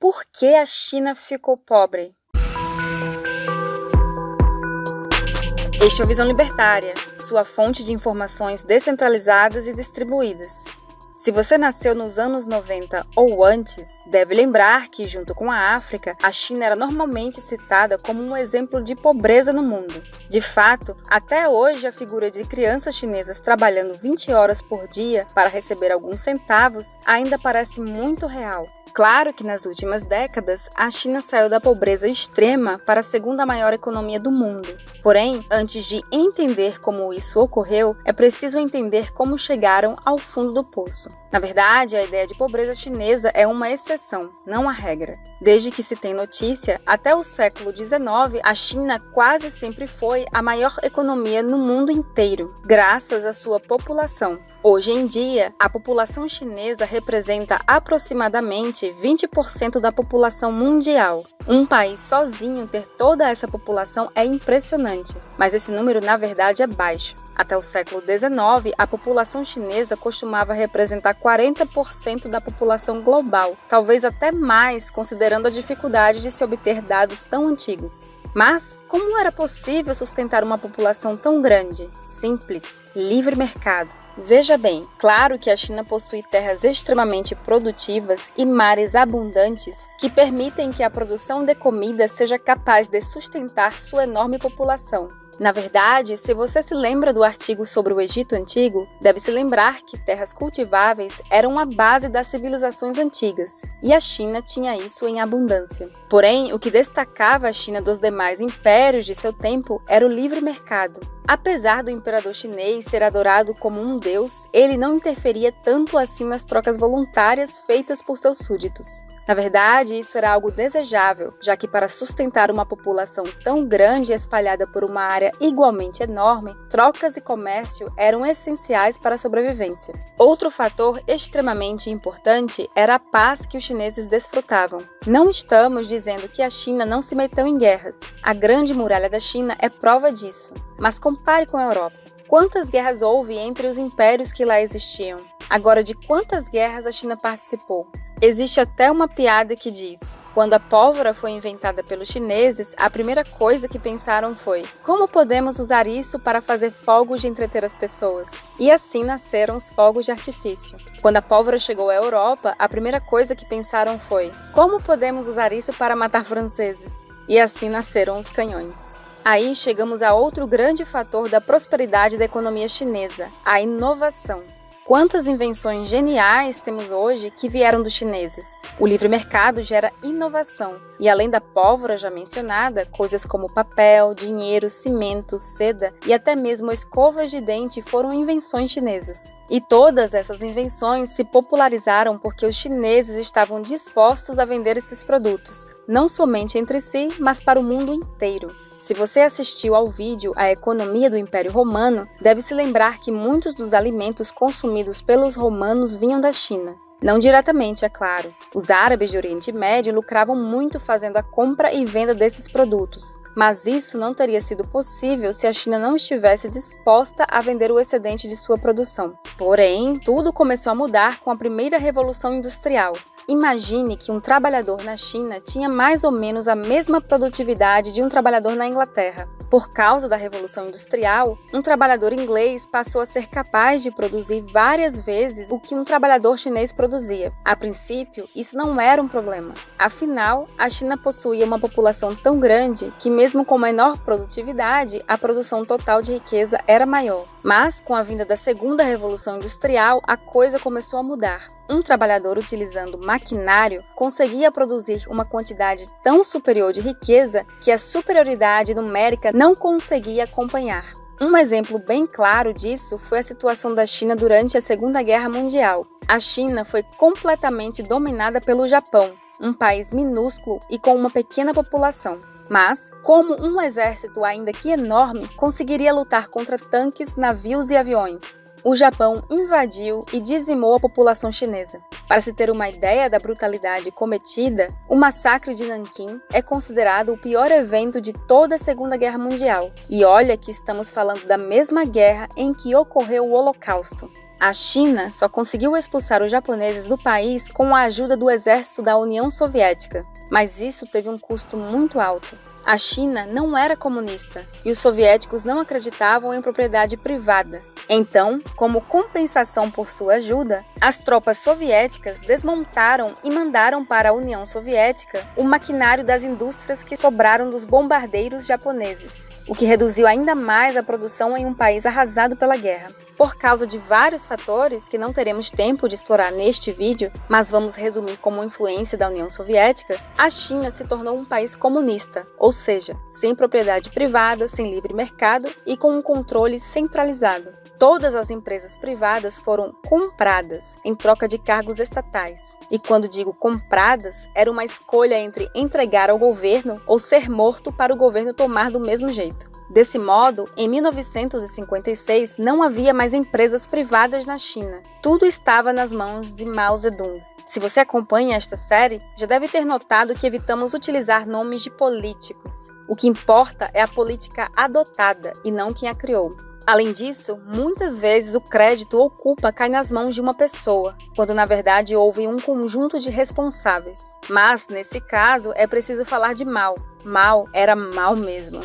Por que a China ficou pobre? Este é o Visão Libertária, sua fonte de informações descentralizadas e distribuídas. Se você nasceu nos anos 90 ou antes, deve lembrar que, junto com a África, a China era normalmente citada como um exemplo de pobreza no mundo. De fato, até hoje a figura de crianças chinesas trabalhando 20 horas por dia para receber alguns centavos ainda parece muito real. Claro que nas últimas décadas, a China saiu da pobreza extrema para a segunda maior economia do mundo. Porém, antes de entender como isso ocorreu, é preciso entender como chegaram ao fundo do poço. Na verdade, a ideia de pobreza chinesa é uma exceção, não a regra. Desde que se tem notícia, até o século XIX, a China quase sempre foi a maior economia no mundo inteiro, graças à sua população. Hoje em dia, a população chinesa representa aproximadamente 20% da população mundial. Um país sozinho ter toda essa população é impressionante, mas esse número na verdade é baixo. Até o século XIX, a população chinesa costumava representar 40% da população global, talvez até mais, considerando a dificuldade de se obter dados tão antigos. Mas, como era possível sustentar uma população tão grande? Simples, livre mercado. Veja bem, claro que a China possui terras extremamente produtivas e mares abundantes que permitem que a produção de comida seja capaz de sustentar sua enorme população. Na verdade, se você se lembra do artigo sobre o Egito Antigo, deve se lembrar que terras cultiváveis eram a base das civilizações antigas, e a China tinha isso em abundância. Porém, o que destacava a China dos demais impérios de seu tempo era o livre mercado. Apesar do imperador chinês ser adorado como um deus, ele não interferia tanto assim nas trocas voluntárias feitas por seus súditos. Na verdade, isso era algo desejável, já que para sustentar uma população tão grande e espalhada por uma área igualmente enorme, trocas e comércio eram essenciais para a sobrevivência. Outro fator extremamente importante era a paz que os chineses desfrutavam. Não estamos dizendo que a China não se meteu em guerras. A Grande Muralha da China é prova disso. Mas compare com a Europa. Quantas guerras houve entre os impérios que lá existiam? Agora, de quantas guerras a China participou? Existe até uma piada que diz: quando a pólvora foi inventada pelos chineses, a primeira coisa que pensaram foi: como podemos usar isso para fazer fogos de entreter as pessoas? E assim nasceram os fogos de artifício. Quando a pólvora chegou à Europa, a primeira coisa que pensaram foi: como podemos usar isso para matar franceses? E assim nasceram os canhões. Aí chegamos a outro grande fator da prosperidade da economia chinesa: a inovação. Quantas invenções geniais temos hoje que vieram dos chineses? O livre mercado gera inovação, e além da pólvora já mencionada, coisas como papel, dinheiro, cimento, seda e até mesmo escovas de dente foram invenções chinesas. E todas essas invenções se popularizaram porque os chineses estavam dispostos a vender esses produtos, não somente entre si, mas para o mundo inteiro. Se você assistiu ao vídeo A Economia do Império Romano, deve se lembrar que muitos dos alimentos consumidos pelos romanos vinham da China. Não diretamente, é claro. Os árabes de Oriente Médio lucravam muito fazendo a compra e venda desses produtos, mas isso não teria sido possível se a China não estivesse disposta a vender o excedente de sua produção. Porém, tudo começou a mudar com a primeira Revolução Industrial. Imagine que um trabalhador na China tinha mais ou menos a mesma produtividade de um trabalhador na Inglaterra. Por causa da Revolução Industrial, um trabalhador inglês passou a ser capaz de produzir várias vezes o que um trabalhador chinês produzia. A princípio, isso não era um problema. Afinal, a China possuía uma população tão grande que, mesmo com menor produtividade, a produção total de riqueza era maior. Mas, com a vinda da segunda Revolução Industrial, a coisa começou a mudar. Um trabalhador utilizando maquinário conseguia produzir uma quantidade tão superior de riqueza que a superioridade numérica não conseguia acompanhar. Um exemplo bem claro disso foi a situação da China durante a Segunda Guerra Mundial. A China foi completamente dominada pelo Japão, um país minúsculo e com uma pequena população. Mas, como um exército ainda que enorme, conseguiria lutar contra tanques, navios e aviões. O Japão invadiu e dizimou a população chinesa. Para se ter uma ideia da brutalidade cometida, o massacre de Nanquim é considerado o pior evento de toda a Segunda Guerra Mundial. E olha que estamos falando da mesma guerra em que ocorreu o Holocausto. A China só conseguiu expulsar os japoneses do país com a ajuda do exército da União Soviética, mas isso teve um custo muito alto. A China não era comunista e os soviéticos não acreditavam em propriedade privada. Então, como compensação por sua ajuda, as tropas soviéticas desmontaram e mandaram para a União Soviética o maquinário das indústrias que sobraram dos bombardeiros japoneses, o que reduziu ainda mais a produção em um país arrasado pela guerra. Por causa de vários fatores que não teremos tempo de explorar neste vídeo, mas vamos resumir como influência da União Soviética, a China se tornou um país comunista, ou seja, sem propriedade privada, sem livre mercado e com um controle centralizado. Todas as empresas privadas foram compradas em troca de cargos estatais. E quando digo compradas, era uma escolha entre entregar ao governo ou ser morto para o governo tomar do mesmo jeito. Desse modo, em 1956, não havia mais empresas privadas na China. Tudo estava nas mãos de Mao Zedong. Se você acompanha esta série, já deve ter notado que evitamos utilizar nomes de políticos. O que importa é a política adotada e não quem a criou. Além disso, muitas vezes o crédito ou culpa cai nas mãos de uma pessoa, quando na verdade houve um conjunto de responsáveis. Mas, nesse caso, é preciso falar de Mao. Mao era Mao mesmo.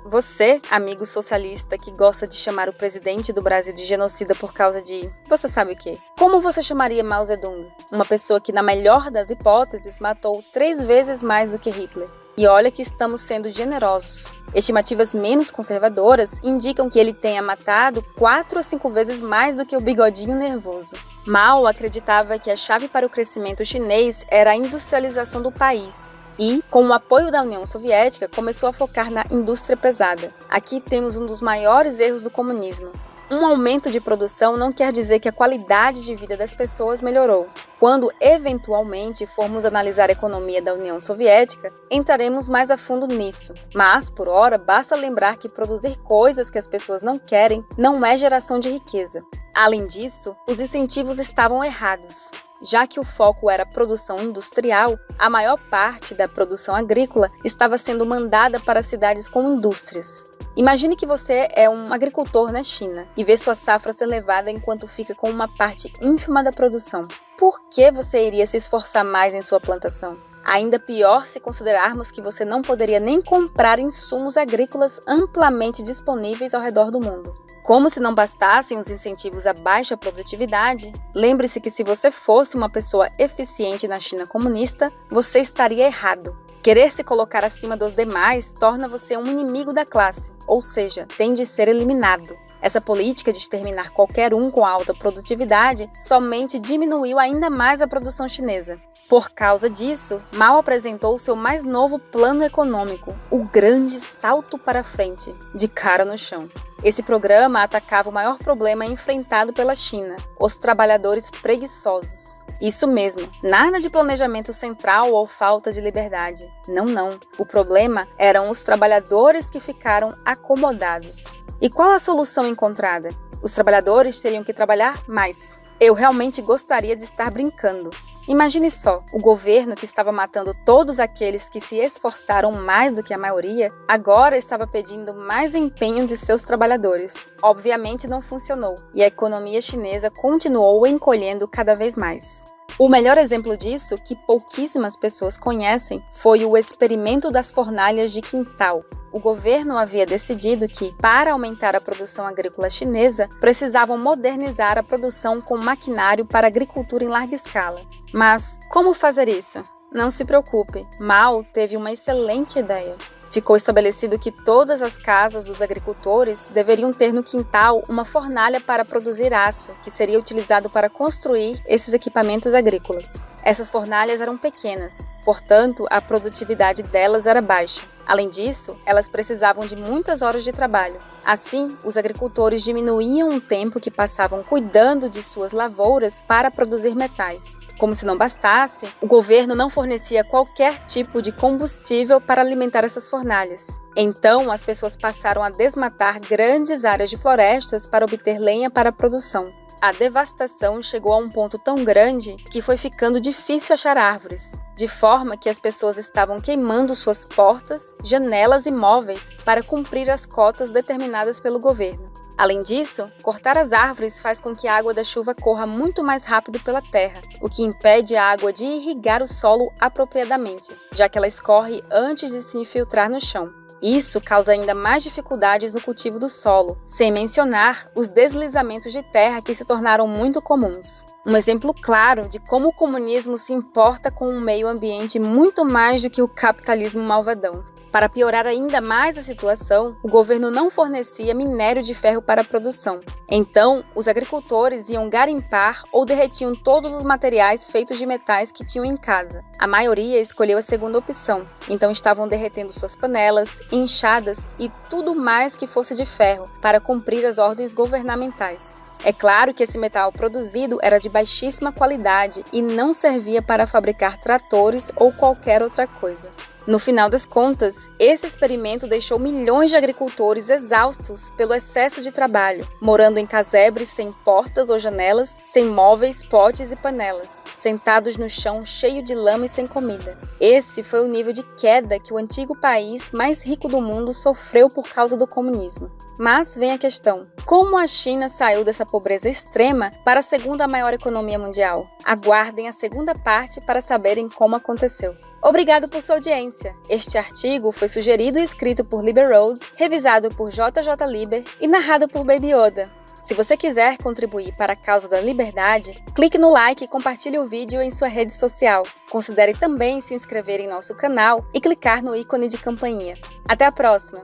Você, amigo socialista que gosta de chamar o presidente do Brasil de genocida por causa de... você sabe o quê? Como você chamaria Mao Zedong? Uma pessoa que, na melhor das hipóteses, matou 3 vezes mais do que Hitler. E olha que estamos sendo generosos. Estimativas menos conservadoras indicam que ele tenha matado 4 a 5 vezes mais do que o bigodinho nervoso. Mao acreditava que a chave para o crescimento chinês era a industrialização do país. E, com o apoio da União Soviética, começou a focar na indústria pesada. Aqui temos um dos maiores erros do comunismo. Um aumento de produção não quer dizer que a qualidade de vida das pessoas melhorou. Quando, eventualmente, formos analisar a economia da União Soviética, entraremos mais a fundo nisso. Mas, por ora, basta lembrar que produzir coisas que as pessoas não querem não é geração de riqueza. Além disso, os incentivos estavam errados. Já que o foco era a produção industrial, a maior parte da produção agrícola estava sendo mandada para cidades com indústrias. Imagine que você é um agricultor na China e vê sua safra ser levada enquanto fica com uma parte ínfima da produção. Por que você iria se esforçar mais em sua plantação? Ainda pior se considerarmos que você não poderia nem comprar insumos agrícolas amplamente disponíveis ao redor do mundo. Como se não bastassem os incentivos à baixa produtividade, lembre-se que se você fosse uma pessoa eficiente na China comunista, você estaria errado. Querer se colocar acima dos demais torna você um inimigo da classe, ou seja, tem de ser eliminado. Essa política de exterminar qualquer um com alta produtividade somente diminuiu ainda mais a produção chinesa. Por causa disso, Mao apresentou seu mais novo plano econômico, o Grande Salto para Frente, de cara no chão. Esse programa atacava o maior problema enfrentado pela China, os trabalhadores preguiçosos. Isso mesmo, nada de planejamento central ou falta de liberdade. Não. O problema eram os trabalhadores que ficaram acomodados. E qual a solução encontrada? Os trabalhadores teriam que trabalhar mais. Eu realmente gostaria de estar brincando. Imagine só, o governo que estava matando todos aqueles que se esforçaram mais do que a maioria, agora estava pedindo mais empenho de seus trabalhadores. Obviamente não funcionou, e a economia chinesa continuou encolhendo cada vez mais. O melhor exemplo disso, que pouquíssimas pessoas conhecem, foi o experimento das fornalhas de quintal. O governo havia decidido que, para aumentar a produção agrícola chinesa, precisavam modernizar a produção com maquinário para agricultura em larga escala. Mas como fazer isso? Não se preocupe, Mao teve uma excelente ideia. Ficou estabelecido que todas as casas dos agricultores deveriam ter no quintal uma fornalha para produzir aço, que seria utilizado para construir esses equipamentos agrícolas. Essas fornalhas eram pequenas, portanto, a produtividade delas era baixa. Além disso, elas precisavam de muitas horas de trabalho. Assim, os agricultores diminuíam o tempo que passavam cuidando de suas lavouras para produzir metais. Como se não bastasse, o governo não fornecia qualquer tipo de combustível para alimentar essas fornalhas. Então, as pessoas passaram a desmatar grandes áreas de florestas para obter lenha para a produção. A devastação chegou a um ponto tão grande que foi ficando difícil achar árvores, de forma que as pessoas estavam queimando suas portas, janelas e móveis para cumprir as cotas determinadas pelo governo. Além disso, cortar as árvores faz com que a água da chuva corra muito mais rápido pela terra, o que impede a água de irrigar o solo apropriadamente, já que ela escorre antes de se infiltrar no chão. Isso causa ainda mais dificuldades no cultivo do solo, sem mencionar os deslizamentos de terra que se tornaram muito comuns. Um exemplo claro de como o comunismo se importa com o meio ambiente muito mais do que o capitalismo malvadão. Para piorar ainda mais a situação, o governo não fornecia minério de ferro para a produção. Então, os agricultores iam garimpar ou derretiam todos os materiais feitos de metais que tinham em casa. A maioria escolheu a segunda opção, então estavam derretendo suas panelas, enxadas e tudo mais que fosse de ferro para cumprir as ordens governamentais. É claro que esse metal produzido era de baixíssima qualidade e não servia para fabricar tratores ou qualquer outra coisa. No final das contas, esse experimento deixou milhões de agricultores exaustos pelo excesso de trabalho, morando em casebres sem portas ou janelas, sem móveis, potes e panelas, sentados no chão cheio de lama e sem comida. Esse foi o nível de queda que o antigo país mais rico do mundo sofreu por causa do comunismo. Mas vem a questão: como a China saiu dessa pobreza extrema para a segunda maior economia mundial? Aguardem a segunda parte para saberem como aconteceu. Obrigado por sua audiência. Este artigo foi sugerido e escrito por Liber Rhodes, revisado por JJ Liber e narrado por Baby Yoda. Se você quiser contribuir para a causa da liberdade, clique no like e compartilhe o vídeo em sua rede social. Considere também se inscrever em nosso canal e clicar no ícone de campainha. Até a próxima!